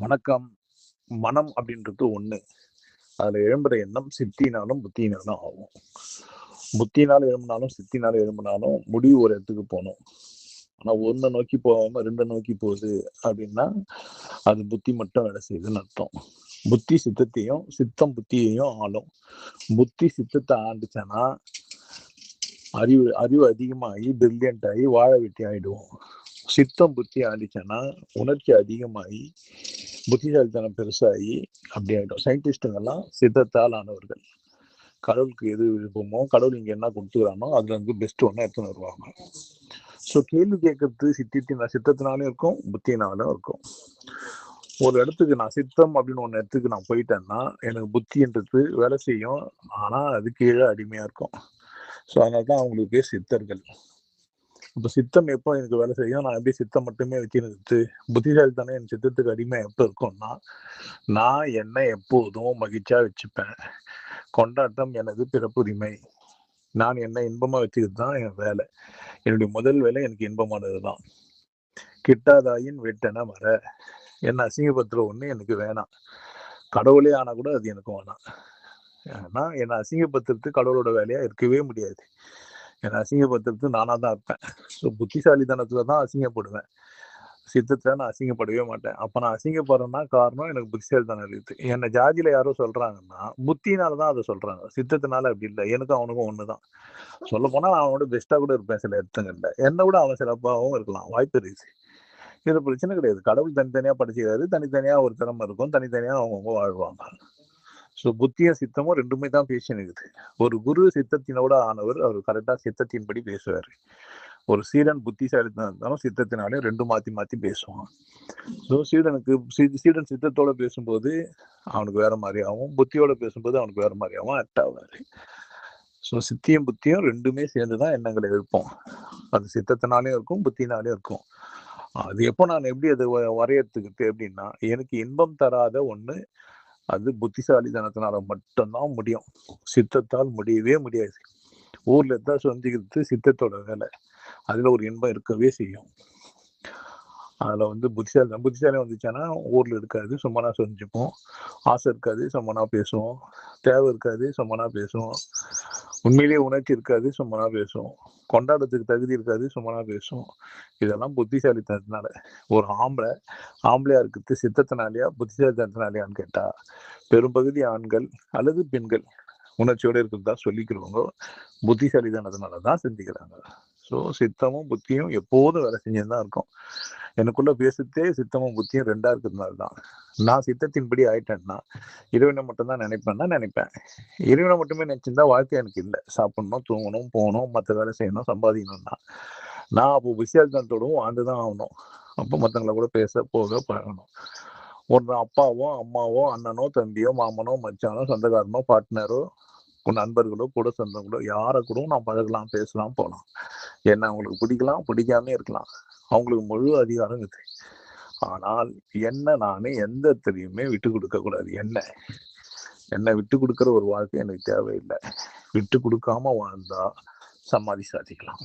வணக்கம். மனம் அப்படின்றது ஒண்ணு. அதுல எழும்புற எண்ணம் சித்தினாலும், புத்தியினாலும் ஆகும். புத்தியினால எழும்புனாலும், சித்தினால எழும்புனாலும் முடிவு ஒரு இடத்துக்கு போணும். ஆனா 1 நோக்கி போகாம 2 நோக்கி போகுது அப்படின்னா, அது புத்தி மட்டும் வேலை செய்யுதுன்னு அர்த்தம். புத்தி சித்தத்தையும், சித்தம் புத்தியையும் ஆளும். புத்தி சித்தத்தை ஆண்டுச்சுன்னா, அறிவு அறிவு அதிகமாகி பிரில்லியன்ட் ஆகி வாழ வெட்டி ஆயிடுவோம். சித்தம் புத்தி ஆண்டுச்சுன்னா, உணர்ச்சி அதிகமாகி புத்திசாலித்தனம் பெருசாகி அப்படி ஆயிடும். சயின்டிஸ்டுங்கெல்லாம் சித்தத்தால் ஆனவர்கள். கடவுளுக்கு எது விருப்பமோ, கடவுள் இங்க என்ன கொடுத்துக்கிறானோ அதுல இருந்து பெஸ்ட் ஒண்ணு எடுத்துன்னு வருவாங்க. ஸோ கேள்வி கேட்கறது சித்தத்தினாலும் இருக்கும், புத்தினாலும் இருக்கும். ஒரு இடத்துக்கு நான் சித்தம் அப்படின்னு ஒன்று இடத்துக்கு நான் போயிட்டேன்னா எனக்கு புத்தின்றது வேலை செய்யும். ஆனா அது கீழே அடிமையா இருக்கும். ஸோ அதனாலதான் அவங்களுக்கு பேர் சித்தர்கள். இப்ப சித்தம் எப்போ எனக்கு வேலை செய்யும், நான் எப்படி சித்தம் மட்டுமே வச்சுருந்து புத்திசாலித்தனம் என் சித்தத்துக்கு அடிமை எப்போ இருக்கும்னா, நான் என்னை எப்போதும் மகிழ்ச்சியா வச்சுப்பேன். கொண்டாட்டம் எனது பிறப்புரிமை. நான் என்னை இன்பமா வச்சுக்கிறது தான் என் வேலை. என்னுடைய முதல் வேலை எனக்கு இன்பமானதுதான். கிட்டாதாயின் வெட்டென வர என்ன அசிங்கப்படுத்துற ஒண்ணு எனக்கு வேணாம். கடவுளே ஆனா கூட அது எனக்கு வேணாம். ஏன்னா என்னை அசிங்கப்படுத்துறது கடவுளோட வேலையா இருக்கவே முடியாது. என்னை அசிங்கப்படுத்துறது நானா தான் இருப்பேன். ஸோ புத்திசாலித்தனத்துல தான் அசிங்கப்படுவேன். சித்தத்துல நான் அசிங்கப்படவே மாட்டேன். அப்ப நான் அசிங்கப்படுறேன்னா காரணம் எனக்கு புத்திசாலித்தனம் இருக்குது. என்னை ஜாதியில யாரோ சொல்றாங்கன்னா புத்தினாலதான் அதை சொல்றாங்க. சித்தத்தினால அப்படி இல்லை. எனக்கும் அவனுக்கும் ஒண்ணுதான். சொல்ல போனா நான் அவனோட பெஸ்டா கூட இருப்பேன் சில இடத்துங்கள்ல. என்னை விட அவன் சிறப்பாகவும் இருக்கலாம். வாய்ப்பு இருக்கு. இது பிரச்சனை கிடையாது. கடவுள் தனித்தனியா படைச்சிக்கிறாரு. தனித்தனியா ஒரு திறமை இருக்கும். தனித்தனியா அவங்கவுங்க வாழ்வாங்க. ஸோ புத்தியும் சித்தமும் ரெண்டுமே தான் பேசினுக்குது. ஒரு குரு சித்தத்தினோட ஆனவர், அவர் கரெக்டா சித்தத்தின்படி பேசுவாரு. ஒரு சீடன் புத்திசாலித்தனம் இருந்தாலும் சித்தத்தினாலே ரெண்டும் மாத்தி மாத்தி பேசுவான். ஸோ சீடன் சித்தத்தோட பேசும்போது அவனுக்கு வேற மாதிரி ஆகும், புத்தியோட பேசும்போது அவனுக்கு வேற மாதிரி ஆகும், ஆக்ட் ஆகாது. ஸோ சித்தியும் புத்தியும் ரெண்டுமே சேர்ந்துதான் எண்ணங்களை எழுப்போம். அது சித்தத்தினாலே இருக்கும், புத்தினாலே இருக்கும். அது எப்போ நான் எப்படி அதை வரையறுத்துக்கிட்டு அப்படின்னா, எனக்கு இன்பம் தராத ஒண்ணு அது புத்திசாலித்தனத்தினால மட்டும்தான் முடியும். சித்தத்தால் முடியவே முடியாது. ஊர்ல இருந்தா சொந்திக்கிறது சித்தத்தோட வேலை. அதுல ஒரு இன்பம் இருக்கவே செய்யும். அதுல புத்திசாலி வந்துச்சுன்னா ஊர்ல இருக்காது, சும்மனா செஞ்சுப்போம். ஆசை இருக்காது, சும்மனா பேசுவோம். தேவை இருக்காது, சும்மனா பேசுவோம். உண்மையிலேயே உணர்ச்சி இருக்காது, சும்மனா பேசுவோம். கொண்டாடத்துக்கு தகுதி இருக்காது, சும்மனா பேசுவோம். இதெல்லாம் புத்திசாலித்தனத்தினால. ஒரு ஆம்பளையா இருக்கிறது சித்தத்தினாலயா புத்திசாலித்தனத்தினாலயான்னு கேட்டா, பெரும்பகுதி ஆண்கள் அல்லது பெண்கள் உணர்ச்சியோட இருக்கிறதா சொல்லிக்கிறவங்க புத்திசாலித்தனத்தினாலதான் செஞ்சுக்கிறாங்க. ஸோ சித்தமும் புத்தியும் எப்போதும் வேலை செஞ்சுதான் இருக்கும். எனக்குள்ள பேசுறதே சித்தமும் புத்தியும் ரெண்டா இருக்கிறதுனால தான். நான் சித்தத்தின்படி ஆயிட்டேன்னா இறைவனை மட்டும் தான் நினைப்பேன். இறைவனை மட்டுமே நினைச்சிருந்தா வாழ்க்கை எனக்கு இல்லை. சாப்பிடணும், தூங்கணும், போகணும், மற்ற வேலை செய்யணும், சம்பாதிக்கணும்னா நான் அப்போ புத்திசாலித்தனத்தோடவும் வாழ்ந்துதான் ஆகணும். அப்போ மற்றவங்களை கூட பேச போக பழகணும். ஒரு அப்பாவோ அம்மாவோ அண்ணனோ தம்பியோ மாமனோ மச்சானோ சொந்தக்காரனோ பார்ட்னரோ நண்பர்களோ கூட சொந்தங்களோ யாரை கூட நான் பழகலாம், பேசலாம், போகலாம். என்ன அவங்களுக்கு பிடிக்கலாம், பிடிக்காம இருக்கலாம். அவங்களுக்கு முழு அதிகாரம் இருக்கு. ஆனால் என்ன நானே எந்த இடத்துலையுமே விட்டு கொடுக்க கூடாது. என்ன விட்டு கொடுக்கிற ஒரு வாழ்க்கை எனக்கு தேவையில்லை. விட்டு கொடுக்காம வாழ்ந்தா சமாதி சாதிக்கலாம்.